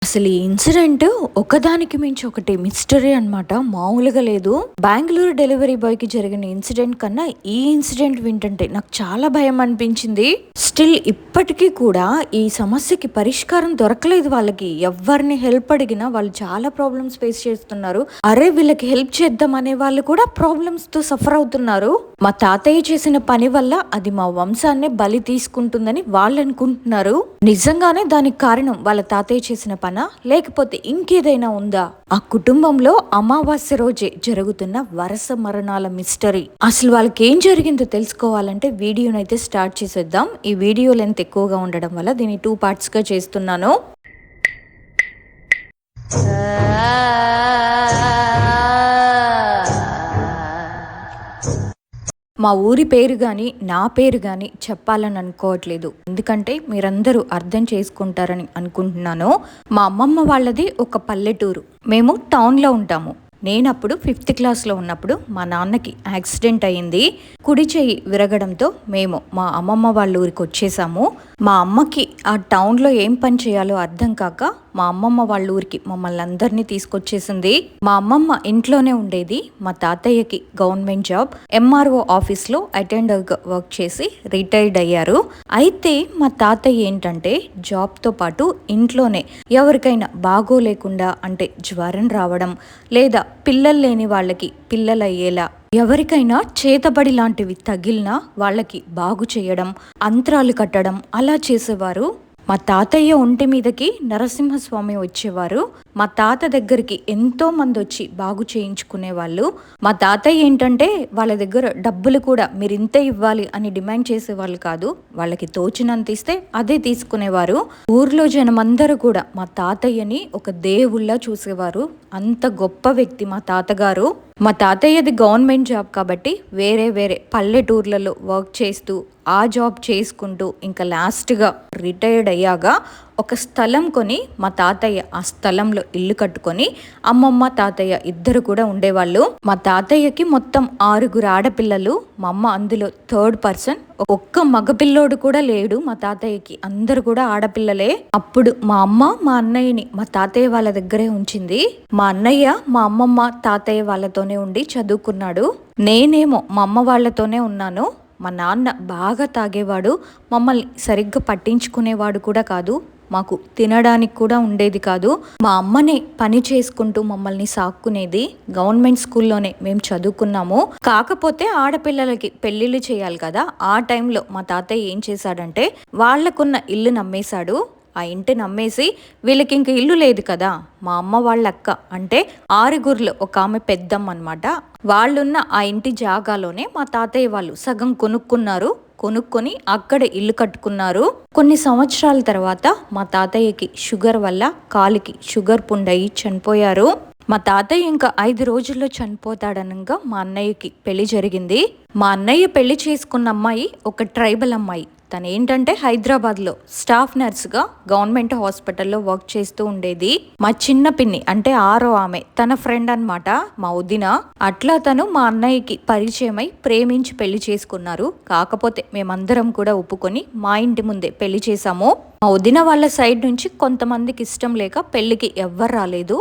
అసలు ఈ ఇన్సిడెంట్ ఒకదానికి మించి ఒకటి మిస్టరీ అన్నమాట. మామూలుగా లేదు. బెంగుళూరు డెలివరీ బాయ్ కి జరిగిన ఇన్సిడెంట్ కన్నా ఈ ఇన్సిడెంట్ వింటుంటే నాకు చాలా భయం అనిపించింది. స్టిల్ ఇప్పటికీ కూడా ఈ సమస్యకి పరిష్కారం దొరకలేదు వాళ్ళకి. ఎవరిని హెల్ప్ అడిగినా వాళ్ళు చాలా ప్రాబ్లమ్స్ ఫేస్ చేస్తున్నారు. అరే వీళ్ళకి హెల్ప్ చేద్దాం అనే వాళ్ళు కూడా ప్రాబ్లమ్స్ తో సఫర్ అవుతున్నారు. మా తాతయ్య చేసిన పని వల్ల అది మా వంశాన్నే బలి తీసుకుంటుందని వాళ్ళు అనుకుంటున్నారు. నిజంగానే దానికి కారణం వాళ్ళ తాతయ్య చేసిన పనా లేకపోతే ఇంకేదైనా ఉందా? ఆ కుటుంబంలో అమావాస్య రోజే జరుగుతున్న వరుస మరణాల మిస్టరీ. అసలు వాళ్ళకి ఏం జరిగిందో తెలుసుకోవాలంటే వీడియోనైతే స్టార్ట్ చేసేద్దాం. ఈ వీడియో లెంత్ ఎక్కువగా ఉండడం వల్ల దీన్ని 2 పార్ట్స్ గా చేస్తున్నాను. మా ఊరి పేరు కానీ నా పేరు కానీ చెప్పాలని అనుకోవట్లేదు, ఎందుకంటే మీరందరూ అర్థం చేసుకుంటారని అనుకుంటున్నాను. మా అమ్మమ్మ వాళ్ళది ఒక పల్లెటూరు. మేము టౌన్లో ఉంటాము. నేను అప్పుడు 5th క్లాస్లో ఉన్నప్పుడు మా నాన్నకి యాక్సిడెంట్ అయ్యింది. కుడి చెయ్యి విరగడంతో మేము మా అమ్మమ్మ వాళ్ళ ఊరికి వచ్చేసాము. మా అమ్మకి ఆ టౌన్లో ఏం పని చేయాలో అర్థం కాక మా అమ్మమ్మ వాళ్ళ ఊరికి మమ్మల్ని అందరినీ తీసుకొచ్చేసింది. మా అమ్మమ్మ ఇంట్లోనే ఉండేది. మా తాతయ్యకి గవర్నమెంట్ జాబ్, ఎంఆర్ఓ ఆఫీస్లో అటెండర్గా వర్క్ చేసి రిటైర్డ్ అయ్యారు. అయితే మా తాతయ్య ఏంటంటే జాబ్తో పాటు ఇంట్లోనే ఎవరికైనా బాగోలేకుండా, అంటే జ్వరం రావడం లేదా పిల్లలు లేని వాళ్ళకి పిల్లలు అయ్యేలా, ఎవరికైనా చేతబడి లాంటివి తగిలినా వాళ్ళకి బాగు చేయడం, అంతరాలు కట్టడం అలా చేసేవారు. మా తాతయ్య ఒంటి మీదకి నరసింహస్వామి వచ్చేవారు. మా తాత దగ్గరికి ఎంతో మంది వచ్చి బాగు చేయించుకునేవాళ్ళు. మా తాతయ్య ఏంటంటే వాళ్ళ దగ్గర డబ్బులు కూడా మీరు ఇంతే ఇవ్వాలి అని డిమాండ్ చేసేవాళ్ళు కాదు. వాళ్ళకి తోచినంత ఇస్తే అదే తీసుకునేవారు. ఊర్లో జనమందరూ కూడా మా తాతయ్యని ఒక దేవుళ్ళ చూసేవారు. అంత గొప్ప వ్యక్తి మా తాతగారు. మా తాతయ్యది గవర్నమెంట్ జాబ్ కాబట్టి వేరే వేరే పల్లెటూర్లలో వర్క్ చేస్తూ ఆ జాబ్ చేసుకుంటూ ఇంకా లాస్ట్గా రిటైర్డ్ అయ్యాక ఒక స్థలం కొని మా తాతయ్య ఆ స్థలంలో ఇల్లు కట్టుకొని అమ్మమ్మ తాతయ్య ఇద్దరు కూడా ఉండేవాళ్ళు. మా తాతయ్యకి మొత్తం 6 ఆడపిల్లలు, మా అమ్మ అందులో 3rd పర్సన్. ఒక్క మగపిల్లోడు కూడా లేడు మా తాతయ్యకి, అందరు కూడా ఆడపిల్లలే. అప్పుడు మా అమ్మ మా అన్నయ్యని మా తాతయ్య వాళ్ళ దగ్గరే ఉంచింది. మా అన్నయ్య మా అమ్మమ్మ తాతయ్య వాళ్ళతోనే ఉండి చదువుకున్నాడు. నేనేమో మా అమ్మ వాళ్ళతోనే ఉన్నాను. మా నాన్న బాగా తాగేవాడు. మమ్మల్ని సరిగ్గా పట్టించుకునేవాడు కూడా కాదు. మాకు తినడానికి కూడా ఉండేది కాదు. మా అమ్మనే పని చేసుకుంటూ మమ్మల్ని సాక్కునేది. గవర్నమెంట్ స్కూల్లోనే మేము చదువుకున్నాము. కాకపోతే ఆడపిల్లలకి పెళ్ళిళ్ళు చేయాలి కదా, ఆ టైంలో మా తాతయ్య ఏం చేశాడంటే వాళ్లకున్న ఇల్లు నమ్మేశాడు. ఆ ఇంటిని అమ్మేసి వీళ్ళకి ఇంక ఇల్లు లేదు కదా, మా అమ్మ వాళ్ళ అక్క అంటే 6 ఒక ఆమె పెద్దమ్మ అనమాట, వాళ్ళున్న ఆ ఇంటి జాగాలోనే మా తాతయ్య వాళ్ళు సగం కొనుక్కొని అక్కడ ఇల్లు కట్టుకున్నారు. కొన్ని సంవత్సరాల తర్వాత మా తాతయ్యకి షుగర్ వల్ల కాలికి షుగర్ పుండయి చనిపోయారు. మా తాతయ్య ఇంకా 5 రోజుల్లో చనిపోతాడనగా మా అన్నయ్యకి పెళ్లి జరిగింది. మా అన్నయ్య పెళ్లి చేసుకున్న అమ్మాయి ఒక ట్రైబల్ అమ్మాయి. తను ఏంటంటే హైదరాబాద్లో స్టాఫ్ నర్స్గా గవర్నమెంట్ హాస్పిటల్లో వర్క్ చేస్తూ ఉండేది. మా చిన్న పిన్ని అంటే 6వ ఆమె తన ఫ్రెండ్ అనమాట, మా వదిన. అట్లా తను మా అన్నయ్యకి పరిచయమై ప్రేమించి పెళ్లి చేసుకున్నారు. కాకపోతే మేమందరం కూడా ఒప్పుకొని మా ఇంటి ముందే పెళ్లి చేశాము. మా వదిన వాళ్ళ సైడ్ నుంచి కొంతమందికి ఇష్టం లేక పెళ్లికి ఎవ్వరు రాలేదు.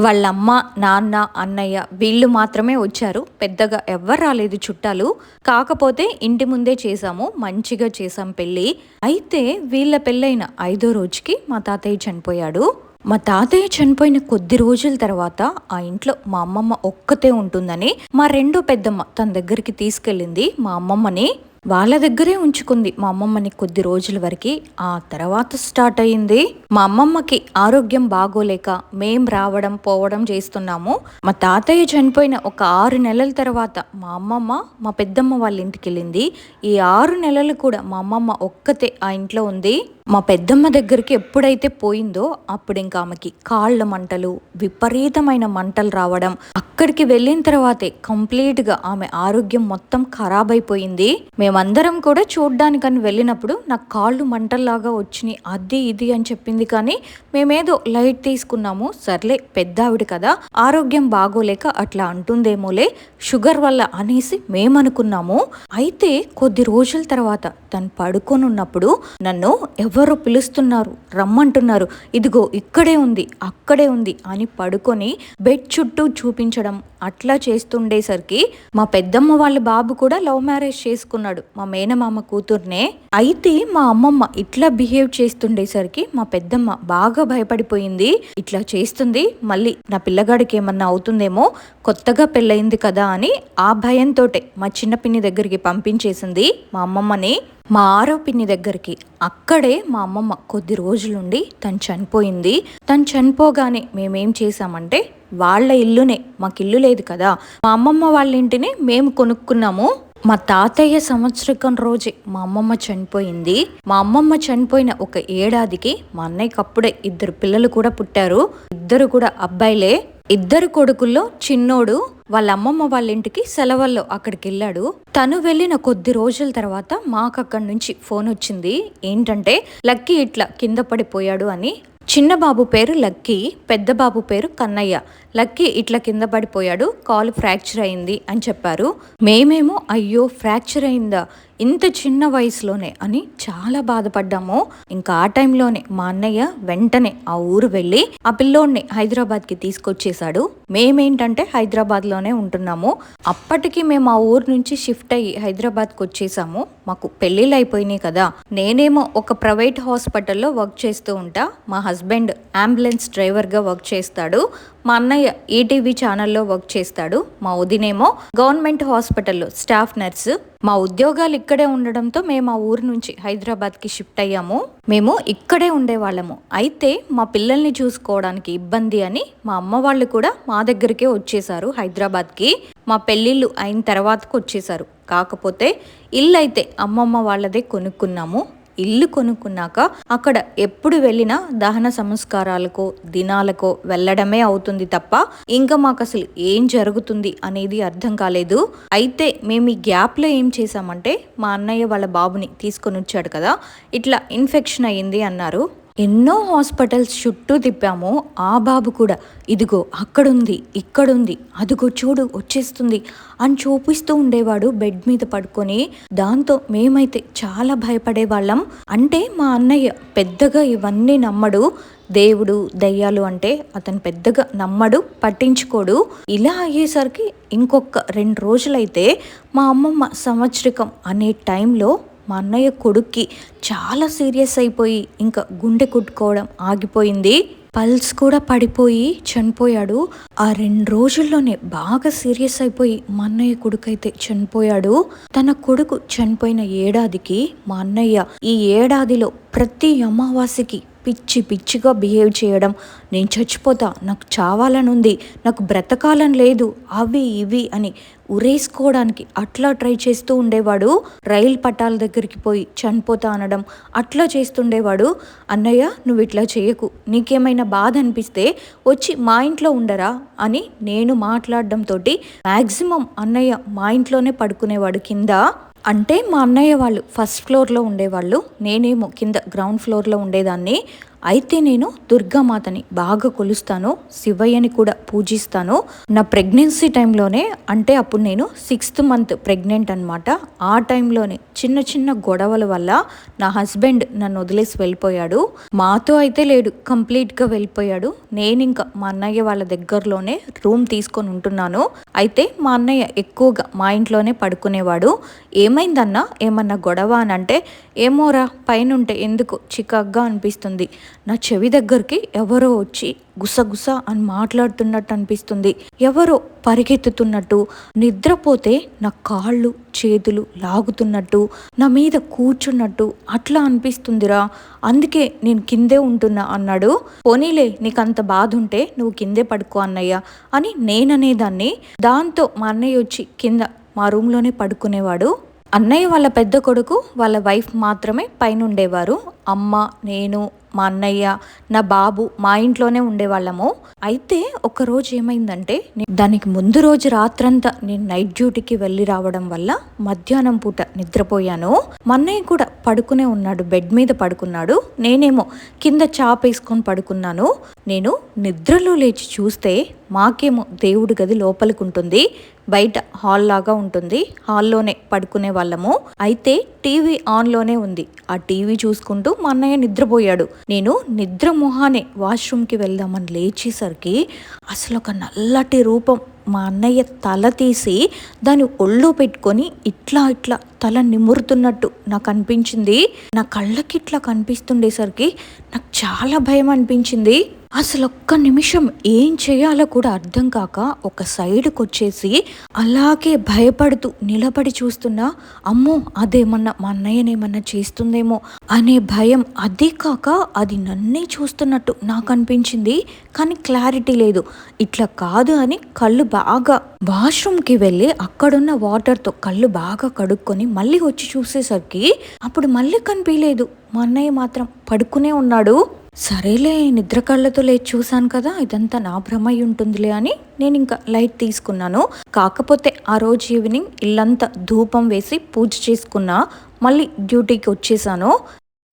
వాళ్ళ అమ్మ, నాన్న, అన్నయ్య వీళ్ళు మాత్రమే వచ్చారు. పెద్దగా ఎవ్వరు రాలేదు చుట్టాలు. కాకపోతే ఇంటి ముందే చేసాము, మంచిగా చేసాం పెళ్ళి. అయితే వీళ్ళ పెళ్ళైన 5వ రోజుకి మా తాతయ్య చనిపోయాడు. మా తాతయ్య చనిపోయిన కొద్ది రోజుల తర్వాత ఆ ఇంట్లో మా అమ్మమ్మ ఒక్కతే ఉంటుందని మా 2వ పెద్దమ్మ తన దగ్గరికి తీసుకెళ్ళింది మా అమ్మమ్మని. వాళ్ళ దగ్గరే ఉంచుకుంది మా అమ్మమ్మని కొద్ది రోజుల వరకు. ఆ తర్వాత స్టార్ట్ అయ్యింది. మా అమ్మమ్మకి ఆరోగ్యం బాగోలేక మేం రావడం పోవడం చేస్తున్నాము. మా తాతయ్య చనిపోయిన ఒక 6 నెలల తర్వాత మా అమ్మమ్మ మా పెద్దమ్మ వాళ్ళ ఇంటికి వెళ్ళింది. ఈ 6 నెలలు కూడా మా అమ్మమ్మ ఒక్కతే ఆ ఇంట్లో ఉంది. మా పెద్దమ్మ దగ్గరికి ఎప్పుడైతే పోయిందో అప్పుడు ఇంకా ఆమెకి కాళ్ళ మంటలు, విపరీతమైన మంటలు రావడం, అక్కడికి వెళ్ళిన తర్వాతే కంప్లీట్గా ఆమె ఆరోగ్యం మొత్తం ఖరాబ్ అయిపోయింది. మేమందరం కూడా చూడ్డానికని వెళ్ళినప్పుడు నాకు కాళ్ళు మంటల్లాగా వచ్చినాయి, అది ఇది అని చెప్పింది. కానీ మేమేదో లైట్ తీసుకున్నాము. సర్లే పెద్ద ఆవిడ కదా, ఆరోగ్యం బాగోలేక అట్లా అంటుందేమోలే, షుగర్ వల్ల అనేసి మేమనుకున్నాము. అయితే కొద్ది రోజుల తర్వాత తను పడుకొని ఉన్నప్పుడు నన్ను ఎవరో పిలుస్తున్నారు, రమ్మంటున్నారు, ఇదిగో ఇక్కడే ఉంది అక్కడే ఉంది అని పడుకొని బెడ్ చుట్టూ చూపించడం అట్లా చేస్తుండేసరికి మా పెద్దమ్మ వాళ్ళ బాబు కూడా లవ్ మ్యారేజ్ చేసుకున్నాడు, మా మేనమామ కూతుర్నే. అయితే మా అమ్మమ్మ ఇట్లా బిహేవ్ చేస్తుండేసరికి మా పెద్దమ్మ బాగా భయపడిపోయింది. ఇట్లా చేస్తుంది, మళ్ళీ నా పిల్లగాడికి ఏమన్నా అవుతుందేమో, కొత్తగా పెళ్ళయింది కదా అని ఆ భయంతో మా చిన్న పిన్ని దగ్గరికి పంపించేసింది మా అమ్మమ్మని మా ఆరో పిన్ని దగ్గరికి. అక్కడే మా అమ్మమ్మ కొద్ది రోజులుండి తను చనిపోయింది. తను చనిపోగానే మేమేం చేసామంటే వాళ్ళ ఇల్లునే, మాకు ఇల్లు లేదు కదా, మా అమ్మమ్మ వాళ్ళ ఇంటిని మేము కొనుక్కున్నాము. మా తాతయ్య సంవత్సరం రోజే మా అమ్మమ్మ చనిపోయింది. మా అమ్మమ్మ చనిపోయిన ఒక ఏడాదికి మా అన్నయ్యకి అప్పుడే 2 పిల్లలు కూడా పుట్టారు. 2 కూడా అబ్బాయిలే. 2 కొడుకుల్లో చిన్నోడు వాళ్ళ అమ్మమ్మ వాళ్ళ ఇంటికి సెలవుల్లో అక్కడికి వెళ్ళాడు. తను వెళ్ళిన కొద్ది రోజుల తర్వాత మాకు అక్కడి నుంచి ఫోన్ వచ్చింది. ఏంటంటే లక్కీ ఇట్లా కింద పడిపోయాడు అని. చిన్న బాబు పేరు లక్కీ, పెద్ద బాబు పేరు కన్నయ్య. లక్కీ ఇట్లా కింద పడిపోయాడు, కాలు ఫ్రాక్చర్ అయింది అని చెప్పారు. మేమేమో అయ్యో ఫ్రాక్చర్ అయిందా ఇంత చిన్న వయసులోనే అని చాలా బాధపడ్డాము. ఇంకా ఆ టైంలోనే మా అన్నయ్య వెంటనే ఆ ఊరు వెళ్ళి ఆ పిల్లోడిని హైదరాబాద్కి తీసుకొచ్చేసాడు. మేమేంటంటే హైదరాబాద్లోనే ఉంటున్నాము. అప్పటికి మేము ఆ ఊరు నుంచి షిఫ్ట్ అయ్యి హైదరాబాద్కి వచ్చేసాము. మాకు పెళ్ళిళ్ళు అయిపోయినాయి కదా. నేనేమో ఒక ప్రైవేట్ హాస్పిటల్లో వర్క్ చేస్తూ ఉంటా, మా హస్బెండ్ అంబులెన్స్ డ్రైవర్గా వర్క్ చేస్తాడు, మా అన్నయ్య ఈటీవీ ఛానల్లో వర్క్ చేస్తాడు, మా వదినేమో గవర్నమెంట్ హాస్పిటల్లో స్టాఫ్ నర్సు. మా ఉద్యోగాలు ఇక్కడే ఉండడంతో మేము ఆ ఊరు నుంచి హైదరాబాద్కి షిఫ్ట్ అయ్యాము. మేము ఇక్కడే ఉండేవాళ్ళము. అయితే మా పిల్లల్ని చూసుకోవడానికి ఇబ్బంది అని మా అమ్మ వాళ్ళు కూడా మా దగ్గరికే వచ్చేసారు హైదరాబాద్కి. మా పెళ్ళిళ్ళు అయిన తర్వాతకు వచ్చేసారు. కాకపోతే ఇల్లు అయితే అమ్మమ్మ వాళ్ళదే కొనుక్కున్నాము. ఇల్లు కొనుక్కున్నాక అక్కడ ఎప్పుడు వెళ్ళినా దహన సంస్కారాలకో దినాలకో వెళ్ళడమే అవుతుంది తప్ప ఇంకా మాకు అసలు ఏం జరుగుతుంది అనేది అర్థం కాలేదు. అయితే మేము ఈ గ్యాప్లో ఏం చేసామంటే మా అన్నయ్య వాళ్ళ బాబుని తీసుకొని వచ్చాడు కదా, ఇట్లా ఇన్ఫెక్షన్ అయ్యింది అన్నారు. ఎన్నో హాస్పిటల్స్ చుట్టూ తిప్పాము. ఆ బాబు కూడా ఇదిగో అక్కడుంది ఇక్కడుంది, అదిగో చూడు వచ్చేస్తుంది అని చూపిస్తూ ఉండేవాడు బెడ్ మీద పడుకొని. దాంతో మేమైతే చాలా భయపడేవాళ్ళం. అంటే మా అన్నయ్య పెద్దగా ఇవన్నీ నమ్మడు, దేవుడు దయ్యాలు అంటే అతను పెద్దగా నమ్మడు, పట్టించుకోడు. ఇలా అయ్యేసరికి ఇంకొక 2 రోజులైతే మా అమ్మమ్మ సంవత్సరికం అనే టైంలో మా అన్నయ్య కొడుక్కి చాలా సీరియస్ అయిపోయి ఇంకా గుండె కొట్టుకోవడం ఆగిపోయింది, పల్స్ కూడా పడిపోయి చనిపోయాడు. ఆ 2 రోజుల్లోనే బాగా సీరియస్ అయిపోయి మా అన్నయ్య కొడుకు అయితే చనిపోయాడు. తన కొడుకు చనిపోయిన ఏడాదికి మా అన్నయ్య ఈ ఏడాదిలో ప్రతి అమావాస్యకి పిచ్చి పిచ్చిగా బిహేవ్ చేయడం, నేను చచ్చిపోతా, నాకు చావాలనుంది, నాకు బ్రతకాలని లేదు, అవి ఇవి అని ఉరేసుకోవడానికి అట్లా ట్రై చేస్తూ ఉండేవాడు. రైలు పట్టాల దగ్గరికి పోయి చనిపోతా అనడం అట్లా చేస్తుండేవాడు. అన్నయ్య నువ్వు ఇట్లా చేయకు, నీకేమైనా బాధ అనిపిస్తే వచ్చి మా ఇంట్లో ఉండరా అని నేను మాట్లాడడంతో మ్యాక్సిమం అన్నయ్య మా ఇంట్లోనే పడుకునేవాడు కింద. అంటే మా అన్నయ్య వాళ్ళు ఫస్ట్ ఫ్లోర్లో ఉండేవాళ్ళు, నేనేమో కింద గ్రౌండ్ ఫ్లోర్లో ఉండేదాన్ని. అయితే నేను దుర్గామాతని బాగా కొలుస్తాను, శివయ్యని కూడా పూజిస్తాను. నా ప్రెగ్నెన్సీ టైంలోనే, అంటే అప్పుడు నేను 6th మంత్ ప్రెగ్నెంట్ అనమాట. ఆ టైంలోనే చిన్న చిన్న గొడవల వల్ల నా హస్బెండ్ నన్ను వదిలేసి వెళ్ళిపోయాడు. మాతో అయితే లేడు, కంప్లీట్గా వెళ్ళిపోయాడు. నేను ఇంకా మా అన్నయ్య వాళ్ళ దగ్గరలోనే రూమ్ తీసుకొని ఉంటున్నాను. అయితే మా అన్నయ్య ఎక్కువగా మా ఇంట్లోనే పడుకునేవాడు. ఏమైందన్నా ఏమన్నా గొడవ అని అంటే, ఏమోరా పైనుంటే ఎందుకు చికాగ్గా అనిపిస్తుంది, నా చెవి దగ్గరికి ఎవరో వచ్చి గుసగుస అని మాట్లాడుతున్నట్టు అనిపిస్తుంది, ఎవరో పరిగెత్తుతున్నట్టు, నిద్రపోతే నా కాళ్ళు చేతులు లాగుతున్నట్టు, నా మీద కూర్చున్నట్టు అట్లా అనిపిస్తుందిరా, అందుకే నేను కిందే ఉంటున్నా అన్నాడు. పోనీలే నీకంత బాధ ఉంటే నువ్వు కిందే పడుకో అన్నయ్య అని నేననేదాన్ని. దాంతో మా అన్నయ్య వచ్చి కింద మా రూమ్లోనే పడుకునేవాడు. అన్నయ్య వాళ్ళ పెద్ద కొడుకు వాళ్ళ వైఫ్ మాత్రమే పైన ఉండేవారు. అమ్మ, నేను, మా అన్నయ్య, నా బాబు మా ఇంట్లోనే ఉండేవాళ్ళము. అయితే ఒకరోజు ఏమైందంటే, దానికి ముందు రోజు రాత్రంతా నేను నైట్ డ్యూటీకి వెళ్ళి రావడం వల్ల మధ్యాహ్నం పూట నిద్రపోయాను. మా అన్నయ్య కూడా పడుకునే ఉన్నాడు, బెడ్ మీద పడుకున్నాడు. నేనేమో కింద చాపేసుకొని పడుకున్నాను. నేను నిద్రలో లేచి చూస్తే మాకేమో దేవుడి గది లోపలికి ఉంటుంది, బయట హాల్ లాగా ఉంటుంది. హాల్లోనే పడుకునే వాళ్ళము. అయితే టీవీ ఆన్లోనే ఉంది. ఆ టీవీ చూసుకుంటూ మా అన్నయ్య నిద్రపోయాడు. నేను నిద్ర మొహానే వాష్రూమ్కి వెళ్దామని లేచేసరికి అసలు ఒక నల్లటి రూపం మా అన్నయ్య తల తీసి దాన్ని ఒళ్ళో పెట్టుకొని ఇట్లా ఇట్లా తల నిమురుతున్నట్టు నాకు అనిపించింది. నా కళ్ళకి ఇట్లా కనిపిస్తుండేసరికి నాకు చాలా భయం అనిపించింది. అసలు ఒక్క నిమిషం ఏం చేయాలో కూడా అర్థం కాక ఒక సైడ్కి వచ్చేసి అలాగే భయపడుతూ నిలబడి చూస్తున్నా. అమ్మో, అదేమన్నా మా అన్నయ్యనేమన్నా చేస్తుందేమో అనే భయం. అదే కాక అది నన్నే చూస్తున్నట్టు నాకు అనిపించింది, కానీ క్లారిటీ లేదు. ఇట్లా కాదు అని కళ్ళు బాగా వాష్రూమ్కి వెళ్ళి అక్కడున్న వాటర్తో కళ్ళు బాగా కడుక్కొని మళ్ళీ వచ్చి చూసేసరికి అప్పుడు మళ్ళీ కనిపించలేదు. మా అన్నయ్య మాత్రం పడుకునే ఉన్నాడు. సరేలే, నిద్ర కళ్ళతో లేచి చూశాను కదా, ఇదంతా నా భ్రమ అయి ఉంటుందిలే అని నేను ఇంకా లైట్ తీసుకున్నాను. కాకపోతే ఆ రోజు ఈవినింగ్ ఇల్లంతా ధూపం వేసి పూజ చేసుకున్నా. మళ్ళీ డ్యూటీకి వచ్చేసాను.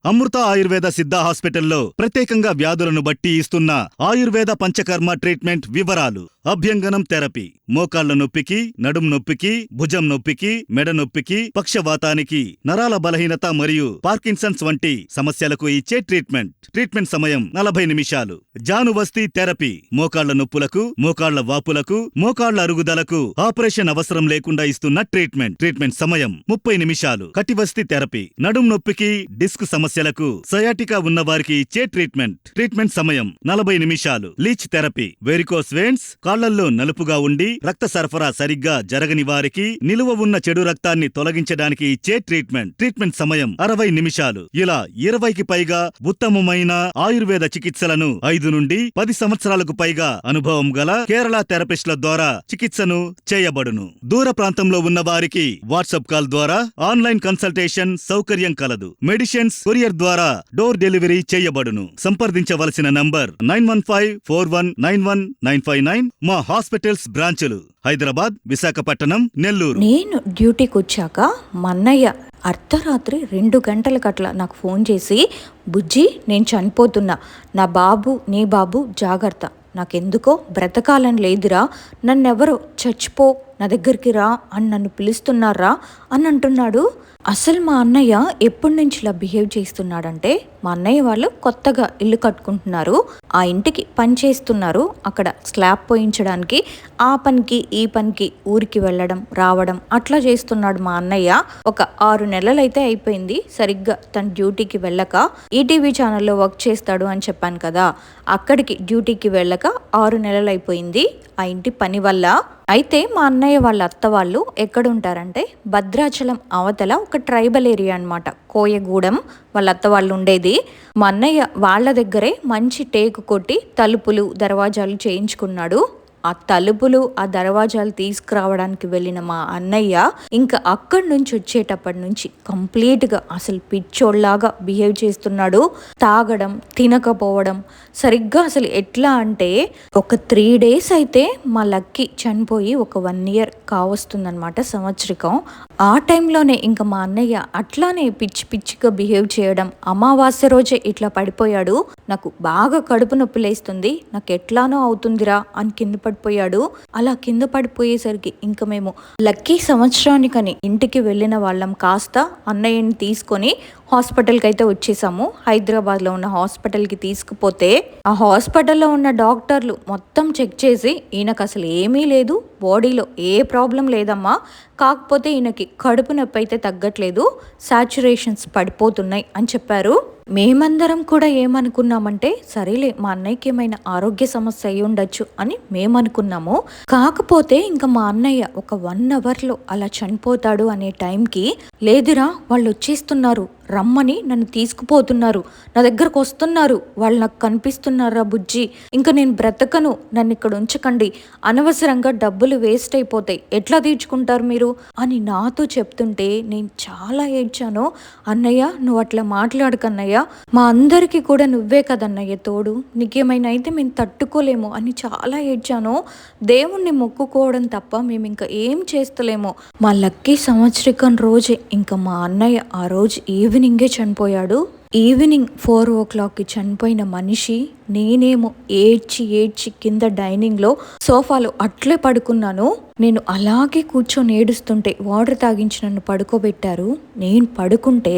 అమృత ఆయుర్వేద సిద్ధ హాస్పిటల్లో ప్రత్యేకంగా వ్యాధులను బట్టి ఇస్తున్న ఆయుర్వేద పంచకర్మ ట్రీట్మెంట్ వివరాలు. అభ్యంగనం థెరపీ, మోకాళ్ల నొప్పికి, నడుం నొప్పికి, భుజం నొప్పికి, మెడ నొప్పికి, పక్షవాతానికి, నరాల బలహీనత మరియు పార్కిన్సన్స్ వంటి సమస్యలకు ఇచ్చే ట్రీట్మెంట్ సమయం 40 నిమిషాలు. జానువస్తి థెరపీ, మోకాళ్ల నొప్పులకు, మోకాళ్ల వాపులకు, మోకాళ్ల అరుగుదలకు ఆపరేషన్ అవసరం లేకుండా ఇస్తున్న ట్రీట్మెంట్ సమయం 30 నిమిషాలు. కటివస్తి థెరపీ, నడుం నొప్పికి, డిస్క్ సమస్యలకు, సయాటికా ఉన్న వారికి ఇచ్చే ట్రీట్మెంట్ సమయం 40 నిమిషాలు. లీచ్ థెరపీ, వెరికోస్ వెయిన్స్, కాళ్లల్లో నలుపుగా ఉండి రక్త సరఫరా సరిగ్గా జరగని వారికి నిలువ ఉన్న చెడు రక్తాన్ని తొలగించడానికి ఇచ్చే ట్రీట్మెంట్ సమయం 60 నిమిషాలు. ఇలా 20కి పైగా ఉత్తమమైన ఆయుర్వేద చికిత్సలను 5 నుండి 10 సంవత్సరాలకు పైగా అనుభవం గల కేరళ థెరపిస్టుల ద్వారా చికిత్సను చేయబడును. దూర ప్రాంతంలో ఉన్న వారికి వాట్సాప్ కాల్ ద్వారా ఆన్లైన్ కన్సల్టేషన్ సౌకర్యం కలదు. మెడిసిన్స్ కొరియర్ ద్వారా డోర్ డెలివరీ చేయబడును. సంప్రదించవలసిన నంబర్ 9151919959. మా హాస్పిటల్స్ బ్రాంచులు హైదరాబాద్, విశాఖపట్నం, నెల్లూరు. నేను డ్యూటీకి వచ్చాక మా అన్నయ్య అర్ధరాత్రి 2 గంటలకట్లా నాకు ఫోన్ చేసి, బుజ్జి నేను చనిపోతున్నా, నా బాబు నీ బాబు జాగ్రత్త, నాకెందుకో బ్రతకాలని లేదురా, నన్నెవరో చచ్చిపో నా దగ్గరికి రా అని నన్ను పిలుస్తున్నారా అని అంటున్నాడు. అసలు మా అన్నయ్య ఎప్పటి నుంచి ఇలా బిహేవ్ చేస్తున్నాడంటే, మా అన్నయ్య వాళ్ళు కొత్తగా ఇల్లు కట్టుకుంటున్నారు, ఆ ఇంటికి పని చేస్తున్నారు. అక్కడ స్లాబ్ పోయించడానికి ఆ పనికి ఈ పనికి ఊరికి వెళ్ళడం రావడం అట్లా చేస్తున్నాడు మా అన్నయ్య. ఒక 6 నెలలైతే అయిపోయింది సరిగ్గా తన డ్యూటీకి వెళ్ళక. ఈటీవీ ఛానల్లో వర్క్ చేస్తాడు అని చెప్పాను కదా, అక్కడికి డ్యూటీకి వెళ్ళక 6 నెలలు అయిపోయింది ఆ ఇంటి పని వల్ల. అయితే మా అన్నయ్య వాళ్ళ అత్త వాళ్ళు ఎక్కడుంటారంటే భద్రాచలం అవతల ఒక ట్రైబల్ ఏరియా అనమాట, కోయగూడెం వాళ్ళ అత్త వాళ్ళు ఉండేది. మా అన్నయ్య వాళ్ళ దగ్గరే మంచి టేకు కొట్టి తలుపులు దర్వాజాలు చేయించుకున్నాడు. ఆ తలుపులు ఆ దర్వాజాలు తీసుకురావడానికి వెళ్ళిన మా అన్నయ్య ఇంకా అక్కడి నుంచి వచ్చేటప్పటి నుంచి కంప్లీట్గా అసలు పిచ్చోళ్ళలాగా బిహేవ్ చేస్తున్నాడు. తాగడం, తినకపోవడం, సరిగ్గా అసలు ఎట్లా అంటే ఒక 3 days అయితే మా లక్కీ చనిపోయి ఒక 1 year కావస్తుందన్నమాట, సంవత్సరికం. ఆ టైంలోనే ఇంకా మా అన్నయ్య అట్లానే పిచ్చిగా బిహేవ్ చేయడం. అమావాస్య రోజే ఇట్లా పడిపోయాడు. నాకు బాగా కడుపు నొప్పి లేస్తుంది, నాకు ఎట్లానో అవుతుందిరా అని కింద పడిపోయాడు. అలా కింద పడిపోయేసరికి ఇంకా మేము లక్కీ సంవత్సరానికని ఇంటికి వెళ్ళిన వాళ్ళం కాస్త అన్నయ్యని తీసుకొని హాస్పిటల్కి అయితే వచ్చేసాము. హైదరాబాద్లో ఉన్న హాస్పిటల్కి తీసుకుపోతే ఆ హాస్పిటల్లో ఉన్న డాక్టర్లు మొత్తం చెక్ చేసి, ఈయనకు అసలు ఏమీ లేదు, బాడీలో ఏ ప్రాబ్లం లేదమ్మా, కాకపోతే ఈయనకి కడుపు నొప్పి అయితే తగ్గట్లేదు, సాచురేషన్స్ పడిపోతున్నాయి అని చెప్పారు. మేమందరం కూడా ఏమనుకున్నామంటే, సరేలే మా అన్నయ్యకి ఏమైనా ఆరోగ్య సమస్య అయి ఉండొచ్చు అని మేమనుకున్నాము. కాకపోతే ఇంకా మా అన్నయ్య ఒక 1 hourలో అలా చనిపోతాడు అనే టైంకి, లేదురా వాళ్ళు వచ్చేస్తున్నారు రమ్మని నన్ను తీసుకుపోతున్నారు, నా దగ్గరకు వస్తున్నారు, వాళ్ళు నాకు కనిపిస్తున్నారా బుజ్జి, ఇంకా నేను బ్రతకను, నన్ను ఇక్కడ ఉంచకండి, అనవసరంగా డబ్బులు వేస్ట్ అయిపోతాయి, ఎట్లా తీర్చుకుంటారు మీరు అని నాతో చెప్తుంటే నేను చాలా ఏడ్చాను. అన్నయ్య నువ్వు అట్లా మాట్లాడకన్నయ్య, మా అందరికీ కూడా నువ్వే కదన్నయ్య తోడు, నీకేమైనా అయితే మేము తట్టుకోలేము అని చాలా ఏడ్చాను. దేవుణ్ణి మొక్కుకోవడం తప్ప మేము ఇంకా ఏం చేస్తలేము. మా లక్కీ సంవత్సరికం రోజే ఇంకా మా అన్నయ్య ఆ రోజు ఈవినింగే చనిపోయాడు. ఈవినింగ్ 4 o'clockకి చనిపోయిన మనిషి నేనేమో ఏడ్చి ఏడ్చి కింద డైనింగ్లో సోఫాలో అట్లే పడుకున్నాను. నేను అలాగే కూర్చొని ఏడుస్తుంటే వాటర్ తాగించి నన్ను పడుకోబెట్టారు. నేను పడుకుంటే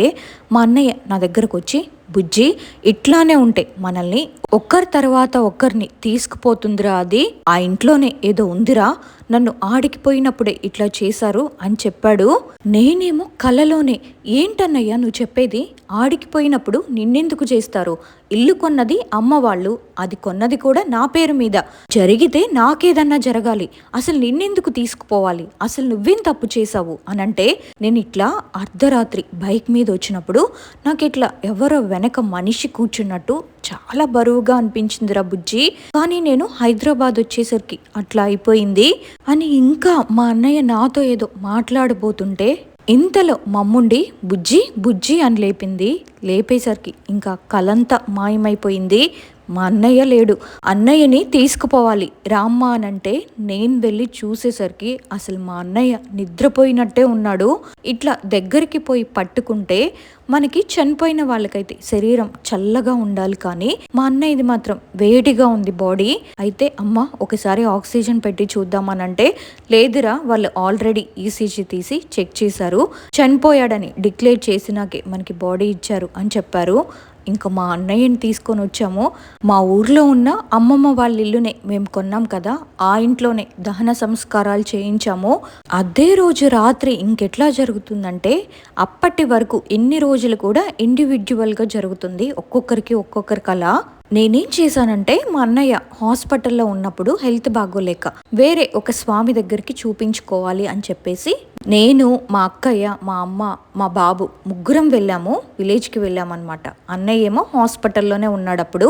మా అన్నయ్య నా దగ్గరకు వచ్చి, బుజ్జి ఇట్లానే ఉంటే మనల్ని ఒక్కరి తర్వాత ఒక్కరిని తీసుకుపోతుందిరా, అది ఆ ఇంట్లోనే ఏదో ఉందిరా, నన్ను ఆడికిపోయినప్పుడే ఇట్లా చేశారు అని చెప్పాడు. నేనేమో కలలోనే, ఏంటన్నయ్యా నువ్వు చెప్పేది, ఆడికిపోయినప్పుడు నిన్నెందుకు చేస్తారు, ఇల్లు కొన్నది అమ్మ వాళ్ళు, అది కొన్నది కూడా నా పేరు మీద, జరిగితే నాకేదన్నా జరగాలి, అసలు నిన్నెందుకు తీసుకుపోవాలి, అసలు నువ్వేం తప్పు చేసావు అని అంటే, నేను ఇట్లా అర్ధరాత్రి బైక్ మీద వచ్చినప్పుడు నాకు ఇట్లా ఎవరో వెనక మనిషి కూర్చున్నట్టు చాలా బరువుగా అనిపించిందిరా బుజ్జి, కానీ నేను హైదరాబాద్ వచ్చేసరికి అట్లా అయిపోయింది అని ఇంకా మా అన్నయ్య నాతో ఏదో మాట్లాడబోతుంటే ఇంతలో మమ్ముండి బుజ్జి బుజ్జి అని లేపింది. లేపేసరికి ఇంకా కలంతా మాయమైపోయింది. మా అన్నయ్య లేడు, అన్నయ్యని తీసుకుపోవాలి రామ్మా అనంటే నేను వెళ్ళి చూసేసరికి అసలు మా అన్నయ్య నిద్రపోయినట్టే ఉన్నాడు. ఇట్లా దగ్గరికి పోయి పట్టుకుంటే మనకి చనిపోయిన వాళ్ళకైతే శరీరం చల్లగా ఉండాలి, కానీ మా అన్నయ్యది మాత్రం వేడిగా ఉంది బాడీ. అయితే అమ్మ ఒకసారి ఆక్సిజన్ పెట్టి చూద్దామనంటే, లేదురా వాళ్ళు ఆల్రెడీ ఈసీజీ తీసి చెక్ చేశారు, చనిపోయాడని డిక్లేర్ చేసినాకే మనకి బాడీ ఇచ్చారు అని చెప్పారు. ఇంకా మా అన్నయ్యని తీసుకొని వచ్చాము. మా ఊర్లో ఉన్న అమ్మమ్మ వాళ్ళ ఇల్లునే మేము కొన్నాం కదా, ఆ ఇంట్లోనే దహన సంస్కారాలు చేయించాము. అదే రోజు రాత్రి ఇంకెట్లా జరుగుతుందంటే, అప్పటి వరకు ఇన్ని రోజులు కూడా ఇండివిజువల్గా జరుగుతుంది, ఒక్కొక్కరికి ఒక్కొక్కరికి అలా. నేనేం చేశానంటే, మా అన్నయ్య హాస్పిటల్లో ఉన్నప్పుడు హెల్త్ బాగోలేక వేరే ఒక స్వామి దగ్గరికి చూపించుకోవాలి అని చెప్పేసి నేను, మా అక్కయ్య, మా అమ్మ, మా బాబు ముగ్గురం వెళ్ళాము, విలేజ్కి వెళ్ళామన్నమాట. అన్నయ్య ఏమో హాస్పిటల్లోనే ఉన్నాడు, అప్పుడు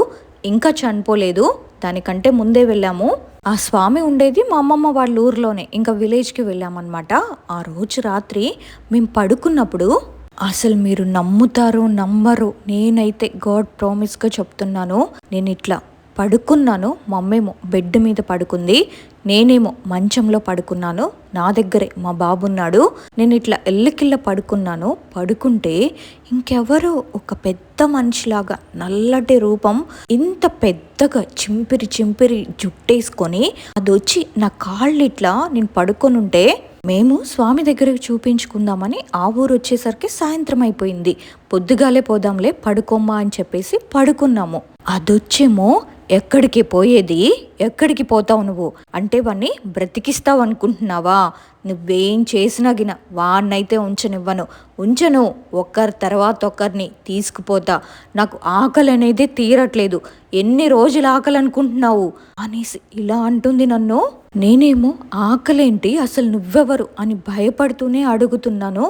ఇంకా చనిపోలేదు, దానికంటే ముందే వెళ్ళాము. ఆ స్వామి ఉండేది మా అమ్మమ్మ వాళ్ళ ఊర్లోనే, ఇంకా విలేజ్కి వెళ్ళామన్నమాట. ఆ రోజు రాత్రి మేము పడుకున్నప్పుడు అసలు మీరు నమ్ముతారో నమ్మరు, నేనైతే గాడ్ ప్రామిస్గా చెప్తున్నాను, నేను ఇట్లా పడుకున్నాను, మా అమ్మేమో బెడ్ మీద పడుకుంది, నేనేమో మంచంలో పడుకున్నాను, నా దగ్గరే మా బాబు ఉన్నాడు. నేను ఇట్లా ఎల్లకిల్ల పడుకున్నాను. పడుకుంటే ఇంకెవరో ఒక పెద్ద మనిషిలాగా నల్లటి రూపం, ఇంత పెద్దగా చింపిరి చింపిరి జుట్టేసుకొని అది వచ్చి నా కాళ్ళు ఇట్లా, నేను పడుకొని ఉంటే మేము స్వామి దగ్గరకు చూపించుకుందామని ఆ ఊరు వచ్చేసరికి సాయంత్రం అయిపోయింది. పొద్దుగాలే పోదాంలే పడుకోమ్మా అని చెప్పేసి పడుకున్నాము. అదొచ్చేమో, ఎక్కడికి పోయేది, ఎక్కడికి పోతావు నువ్వు అంటే వాణ్ణి బ్రతికిస్తావు అనుకుంటున్నావా, నువ్వేం చేసినా గిన వాణ్ణైతే ఉంచను, ఒకరి తర్వాత ఒకరిని తీసుకుపోతా, నాకు ఆకలి అనేది తీరట్లేదు, ఎన్ని రోజులు ఆకలి అనుకుంటున్నావు అనేసి ఇలా అంటుంది నన్ను. నేనేమో ఆకలేంటి, అసలు నువ్వెవరు అని భయపడుతూనే అడుగుతున్నాను.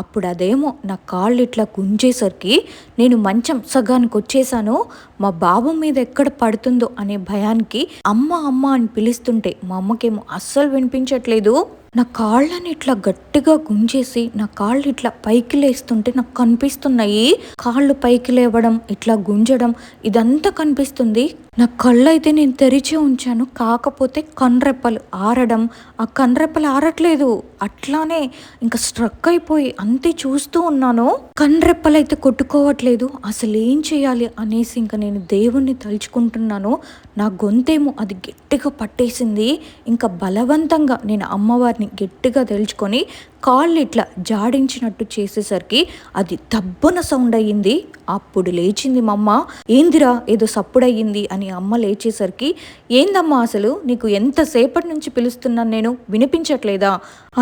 అప్పుడు అదేమో నా కాళ్ళు ఇట్లా గుంజేసరికి నేను మంచం సగానికి వచ్చేసాను. మా బాబు మీద ఎక్కడ పడుతుందో అనే భయానికి అమ్మ అమ్మ అని పిలుస్తుంటే మా అమ్మకేమో అస్సలు వినిపించట్లేదు. నా కాళ్ళని ఇట్లా గట్టిగా గుంజేసి నా కాళ్ళు ఇట్లా పైకి లేస్తుంటే నాకు కనిపిస్తున్నాయి. కాళ్ళు పైకి లేవడం, ఇట్లా గుంజడం, ఇదంతా కనిపిస్తుంది. నా కళ్ళు అయితే నేను తెరిచే ఉంచాను, కాకపోతే కన్రెప్పలు ఆరడం, ఆ కన్రెప్పలు ఆరట్లేదు, అట్లానే ఇంకా స్ట్రక్ అయిపోయి అంతే చూస్తూ ఉన్నాను. కన్రెప్పలు అయితే కొట్టుకోవట్లేదు, అసలు ఏం చేయాలి అనేసి ఇంకా నేను దేవుణ్ణి తలుచుకుంటున్నాను. నా గొంతేమో అది గట్టిగా పట్టేసింది. ఇంకా బలవంతంగా నేను అమ్మవారిని గట్టిగా తెలుసుకొని కాళ్ళు ఇట్లా జాడించినట్టు చేసేసరికి అది తబ్బున సౌండ్ అయ్యింది. అప్పుడు లేచింది మా అమ్మ, ఏందిరా ఏదో సప్పుడయ్యింది అని. అమ్మ లేచేసరికి, ఏందమ్మా అసలు నీకు ఎంతసేపటి నుంచి పిలుస్తున్నాను నేను, వినిపించట్లేదా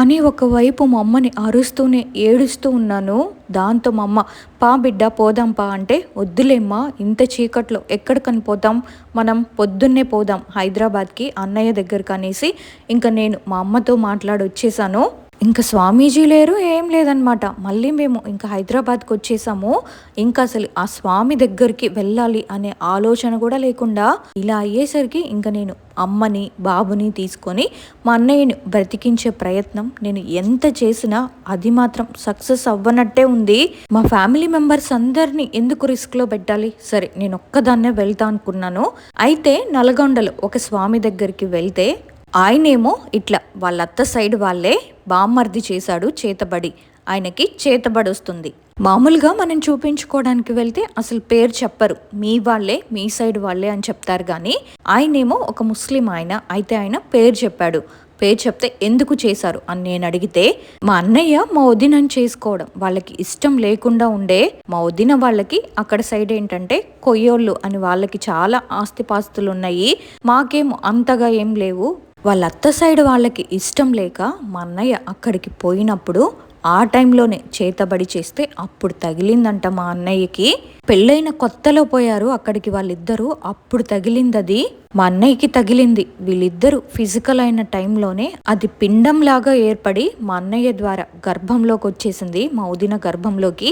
అని ఒకవైపు మా అమ్మని అరుస్తూనే ఏడుస్తూ ఉన్నాను. దాంతో మా అమ్మ, పా బిడ్డ పోదాంపా అంటే, వద్దులేమ్మా ఇంత చీకట్లో ఎక్కడికని పోతాం, మనం పొద్దున్నే పోదాం హైదరాబాద్కి అన్నయ్య దగ్గరికి అనేసి ఇంకా నేను మా అమ్మతో మాట్లాడి వచ్చేసాను. ఇంకా స్వామీజీ లేరు, ఏం లేదనమాట. మళ్ళీ మేము ఇంకా హైదరాబాద్కి వచ్చేసాము. ఇంకా అసలు ఆ స్వామి దగ్గరికి వెళ్ళాలి అనే ఆలోచన కూడా లేకుండా ఇలా అయ్యేసరికి ఇంకా నేను అమ్మని బాబుని తీసుకొని మా అన్నయ్యని బ్రతికించే ప్రయత్నం నేను ఎంత చేసినా అది మాత్రం సక్సెస్ అవ్వనట్టే ఉంది. మా ఫ్యామిలీ మెంబర్స్ అందరినీ ఎందుకు రిస్క్లో పెట్టాలి, సరే నేను ఒక్కదాన్నే వెళ్తా అనుకున్నాను. అయితే నల్గొండలో ఒక స్వామి దగ్గరికి వెళ్తే ఆయనేమో ఇట్లా వాళ్ళ అత్త సైడ్ వాళ్ళే బామ్మర్ది చేశాడు చేతబడి, ఆయనకి చేతబడి వస్తుంది. మామూలుగా మనం చూపించుకోవడానికి వెళ్తే అసలు పేరు చెప్పరు, మీ వాళ్ళే మీ సైడ్ వాళ్ళే అని చెప్తారు. కానీ ఆయనేమో ఒక ముస్లిం ఆయన, అయితే ఆయన పేరు చెప్పాడు. పేరు చెప్తే ఎందుకు చేశారు అని నేను అడిగితే, మా అన్నయ్య మా వదినని చేసుకోవడం వాళ్ళకి ఇష్టం లేకుండా ఉండే. మా వదిన వాళ్ళకి అక్కడ సైడ్ ఏంటంటే కొయ్యోళ్ళు అని వాళ్ళకి చాలా ఆస్తిపాస్తులు ఉన్నాయి, మాకేమో అంతగా ఏం లేవు. వాళ్ళ అత్త సైడ్ వాళ్ళకి ఇష్టం లేక మా అన్నయ్య అక్కడికి పోయినప్పుడు ఆ టైంలోనే చేతబడి చేస్తే అప్పుడు తగిలిందంట మా అన్నయ్యకి. పెళ్ళైన కొత్తలో పోయారు అక్కడికి వాళ్ళిద్దరూ, అప్పుడు తగిలింది అది. మా అన్నయ్యకి తగిలింది. వీళ్ళిద్దరూ ఫిజికల్ అయిన టైంలోనే అది పిండంలాగా ఏర్పడి మా అన్నయ్య ద్వారా గర్భంలోకి వచ్చేసింది, మా వదిన గర్భంలోకి.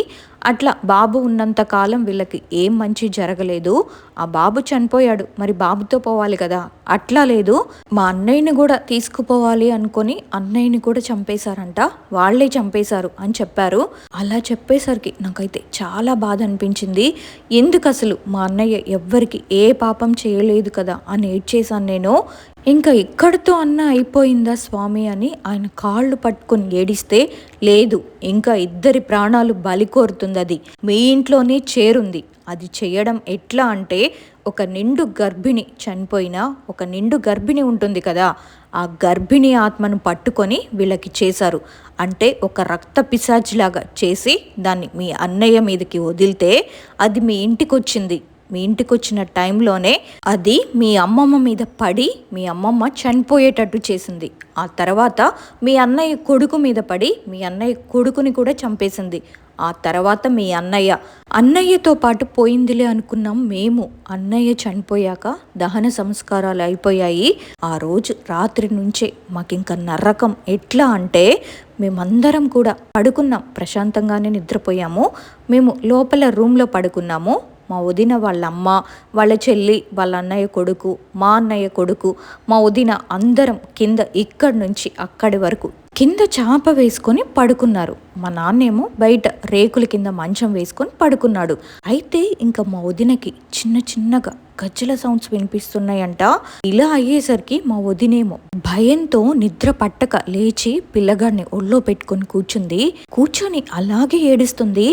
అట్లా బాబు ఉన్నంత కాలం వీళ్ళకి ఏం మంచి జరగలేదు. ఆ బాబు చనిపోయాడు, మరి బాబుతో పోవాలి కదా, అట్లా లేదు. మా అన్నయ్యని కూడా తీసుకుపోవాలి అనుకొని అన్నయ్యని కూడా చంపేశారంట, వాళ్ళే చంపేశారు అని చెప్పారు. అలా చెప్పేసరికి నాకైతే చాలా బాధ అనిపించింది. ఎందుకు అసలు మా అన్నయ్య ఎవ్వరికి ఏ పాపం చేయలేదు కదా అని ఏడ్చేశాను నేను. ఇంకా ఇక్కడితో అన్న అయిపోయిందా స్వామి అని ఆయన కాళ్ళు పట్టుకొని ఏడిస్తే, లేదు ఇంకా ఇద్దరి ప్రాణాలు బలి కోరుతుంది, అది మీ ఇంట్లోనే చేరుంది. అది చేయడం ఎట్లా అంటే, ఒక నిండు గర్భిణి చనిపోయినా ఒక నిండు గర్భిణి ఉంటుంది కదా, ఆ గర్భిణి ఆత్మను పట్టుకొని వీళ్ళకి చేశారు. అంటే ఒక రక్త పిశాచిలాగా చేసి దాన్ని మీ అన్నయ్య మీదకి వదిలితే అది మీ ఇంటికి వచ్చింది. మీ ఇంటికి వచ్చిన టైంలోనే అది మీ అమ్మమ్మ మీద పడి మీ అమ్మమ్మ చనిపోయేటట్టు చేసింది. ఆ తర్వాత మీ అన్నయ్య కొడుకు మీద పడి మీ అన్నయ్య కొడుకుని కూడా చంపేసింది. ఆ తర్వాత మీ అన్నయ్యతో పాటు పోయిందిలే అనుకున్నాం మేము. అన్నయ్య చనిపోయాక దహన సంస్కారాలు అయిపోయాయి. ఆ రోజు రాత్రి నుంచే మాకింక నరకం. ఎట్లా అంటే మేమందరం కూడా పడుకున్నాం, ప్రశాంతంగానే నిద్రపోయాము. మేము లోపల రూమ్లో పడుకున్నాము. మా వదిన వాళ్ళ అమ్మ, వాళ్ళ చెల్లి, వాళ్ళ అన్నయ్య కొడుకు, మా అన్నయ్య కొడుకు, మా వదిన అందరం కింద ఇక్కడి నుంచి అక్కడి వరకు కింద చాప వేసుకొని పడుకున్నారు. మా నాన్నేమో బయట రేకుల కింద మంచం వేసుకొని పడుకున్నాడు. అయితే ఇంకా మా వదినకి చిన్న చిన్నగా గజ్జల సౌండ్స్ వినిపిస్తున్నాయంట. ఇలా అయ్యేసరికి మా వదినేమో భయంతో నిద్ర పట్టక లేచి పిల్లగాడిని ఒళ్ళో పెట్టుకొని కూర్చొని అలాగే ఏడుస్తుంది.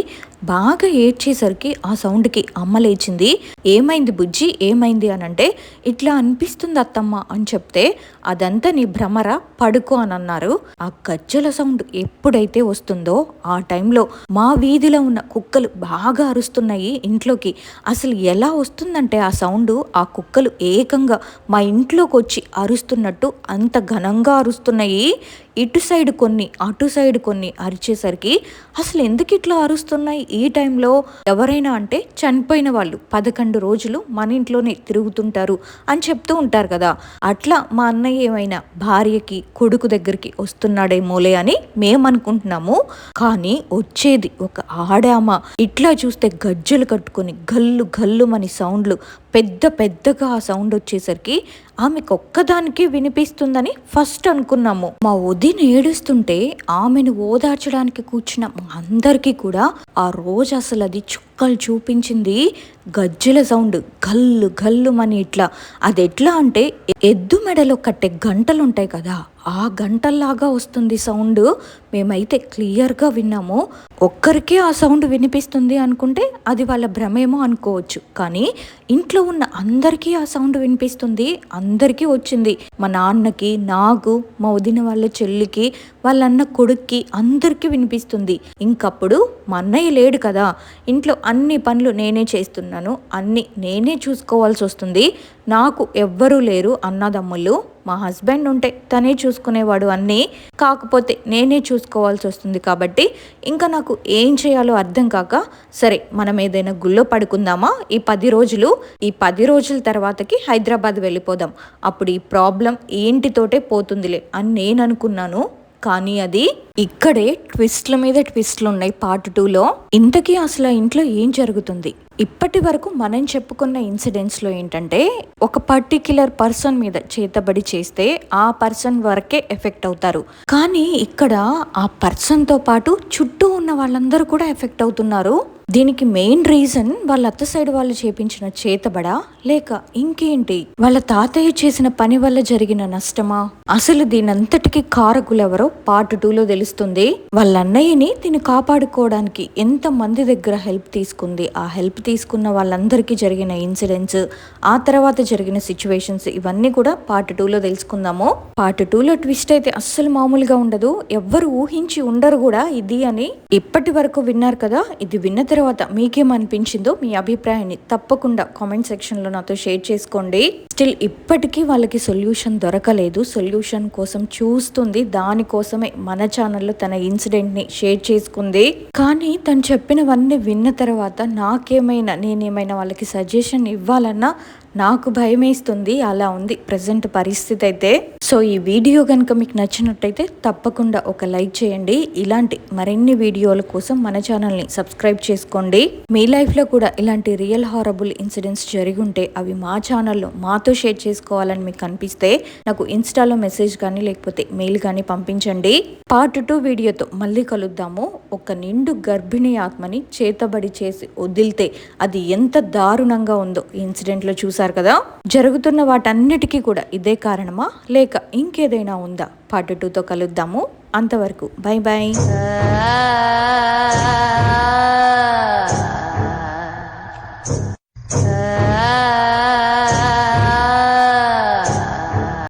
బాగా ఏడ్చేసరికి ఆ సౌండ్కి అమ్మ లేచింది. ఏమైంది బుజ్జి, ఏమైంది అని అంటే, ఇట్లా అనిపిస్తుంది అత్తమ్మ అని చెప్తే, అదంతా నీ భ్రమరా, పడుకో అని అన్నారు. ఆ గజ్జల సౌండ్ ఎప్పుడైతే వస్తుందో ఆ టైంలో మా వీధిలో ఉన్న కుక్కలు బాగా అరుస్తున్నాయి ఇంట్లోకి. అసలు ఎలా వస్తుందంటే ఆ సౌండ్, ఆ కుక్కలు ఏకంగా మా ఇంట్లోకి వచ్చి అరుస్తున్నట్టు అంత ఘనంగా అరుస్తున్నాయి. ఇటు సైడ్ కొన్ని అటు సైడ్ కొన్ని అరిచేసరికి అసలు ఎందుకు ఇట్లా అరుస్తున్నాయి ఈ టైంలో? ఎవరైనా అంటే చనిపోయిన వాళ్ళు 11 రోజులు మన ఇంట్లోనే తిరుగుతుంటారు అని చెప్తూ ఉంటారు కదా, అట్లా మా అన్నయ్య ఏమైనా భార్యకి కొడుకు దగ్గరికి వస్తున్నాడేమోలే అని మేము అనుకుంటున్నాము. కానీ వచ్చేది ఒక ఆడామ. ఇట్లా చూస్తే గజ్జలు కట్టుకొని గల్లు గల్లు మని సౌండ్లు, పెద్దగా ఆ సౌండ్ వచ్చేసరికి ఆమెకు ఒక్కదానికి వినిపిస్తుందని ఫస్ట్ అనుకున్నాము. మా వదిన ఏడుస్తుంటే ఆమెను ఓదార్చడానికి కూర్చున్న అందరికీ కూడా ఆ రోజు అసలు అది చుక్కలు చూపించింది. గజ్జల సౌండ్ గల్లు గల్లు మని ఇట్లా. అది ఎట్లా అంటే ఎద్దు మెడలో కట్టే గంటలు ఉంటాయి కదా, ఆ గంటల్లాగా వస్తుంది సౌండ్. మేమైతే క్లియర్గా విన్నాము. ఒక్కరికే ఆ సౌండ్ వినిపిస్తుంది అనుకుంటే అది వాళ్ళ భ్రమేమో అనుకోవచ్చు, కానీ ఇంట్లో ఉన్న అందరికీ ఆ సౌండ్ వినిపిస్తుంది. అందరికీ వచ్చింది. మా నాన్నకి, నాకు, మా వదిన వాళ్ళ చెల్లికి, వాళ్ళ అన్న కొడుక్కి అందరికీ వినిపిస్తుంది. ఇంకప్పుడు మా అన్నయ్య లేడు కదా, ఇంట్లో అన్ని పనులు నేనే చేస్తున్నాను, అన్నీ నేనే చూసుకోవాల్సి వస్తుంది. నాకు ఎవ్వరూ లేరు అన్నదమ్ములు. మా హస్బెండ్ ఉంటే తనే చూసుకునేవాడు అన్నీ, కాకపోతే నేనే చూసుకోవాల్సి వస్తుంది. కాబట్టి ఇంకా నాకు ఏం చేయాలో అర్థం కాక, సరే మనం ఏదైనా గుళ్ళో పడుకుందామా ఈ 10 రోజులు, ఈ 10 రోజుల తర్వాతకి హైదరాబాద్ వెళ్ళిపోదాం, అప్పుడు ఈ ప్రాబ్లం ఏంటితోటే పోతుందిలే అని నేను అనుకున్నాను. కానీ అది ఇక్కడే ట్విస్ట్ల మీద ట్విస్ట్లు ఉన్నాయి పార్ట్ 2లో. ఇంతకీ అసలు ఆ ఇంట్లో ఏం జరుగుతుంది? ఇప్పటి వరకు మనం చెప్పుకున్న ఇన్సిడెంట్స్ లో ఏంటంటే ఒక పర్టిక్యులర్ పర్సన్ మీద చేతబడి చేస్తే ఆ పర్సన్ వరకే ఎఫెక్ట్ అవుతారు. కానీ ఇక్కడ ఆ పర్సన్ తో పాటు చుట్టూ ఉన్న వాళ్ళందరూ కూడా ఎఫెక్ట్ అవుతున్నారు. దీనికి మెయిన్ రీజన్ వాళ్ళ అత్త సైడ్ వాళ్ళు చేపించిన చేతబడా, లేక ఇంకేంటి వాళ్ళ తాతయ్య చేసిన పని వల్ల జరిగిన నష్టమా? అసలు దీనంతటికి కారకులెవరో పార్ట్ 2లో తెలుస్తుంది. వాళ్ళ అన్నయ్యని తిని కాపాడుకోవడానికి ఎంత మంది దగ్గర హెల్ప్ తీసుకుంది, ఆ హెల్ప్ తీసుకున్న వాళ్ళందరికీ జరిగిన ఇన్సిడెంట్స్, ఆ తర్వాత జరిగిన సిచ్యువేషన్స్, ఇవన్నీ కూడా పార్ట్ 2లో తెలుసుకుందాము. పార్ట్ 2లో ట్విస్ట్ అయితే అస్సలు మామూలుగా ఉండదు. ఎవ్వరు ఊహించి ఉండరు కూడా ఇది అని. ఇప్పటి వరకు విన్నారు కదా, ఇది విన్న తర్వాత మీకేమనిపించిందో మీ అభిప్రాయాన్ని తప్పకుండా కామెంట్ సెక్షన్ లో నాతో షేర్ చేసుకోండి. స్టిల్ ఇప్పటికీ వాళ్ళకి సొల్యూషన్ దొరకలేదు. సొల్యూషన్ కోసం చూస్తుంది. దానికోసమే మన ఛానల్లో తన ఇన్సిడెంట్ ని షేర్ చేసుకుంది. కానీ తను చెప్పినవన్నీ విన్న తర్వాత నేనేమైనా వాళ్ళకి సజెషన్ ఇవ్వాలన్నా నాకు భయమేస్తుంది. అలా ఉంది ప్రెసెంట్ పరిస్థితి అయితే. సో ఈ వీడియో కనుక మీకు నచ్చినట్టయితే తప్పకుండా ఒక లైక్ చేయండి. ఇలాంటి మరిన్ని వీడియోల కోసం మన ఛానల్ని సబ్స్క్రైబ్ చేసుకోండి. మీ లైఫ్లో కూడా ఇలాంటి రియల్ హారబుల్ ఇన్సిడెంట్స్ జరిగి ఉంటే అవి మా ఛానల్లో మాతో షేర్ చేసుకోవాలని మీకు అనిపిస్తే నాకు ఇన్స్టాలో మెసేజ్ కానీ లేకపోతే మెయిల్ కానీ పంపించండి. పార్ట్ 2 వీడియోతో మళ్ళీ కలుద్దాము. ఒక నిండు గర్భిణీ ఆత్మని చేతబడి చేసి వదిలితే అది ఎంత దారుణంగా ఉందో ఈ ఇన్సిడెంట్లో చూసారు కదా. జరుగుతున్న వాటన్నిటికీ కూడా ఇదే కారణమా, లేక ఇంకేదైనా ఉందా? పార్ట్ 2తో కలుద్దాము. అంతవరకు బై బై.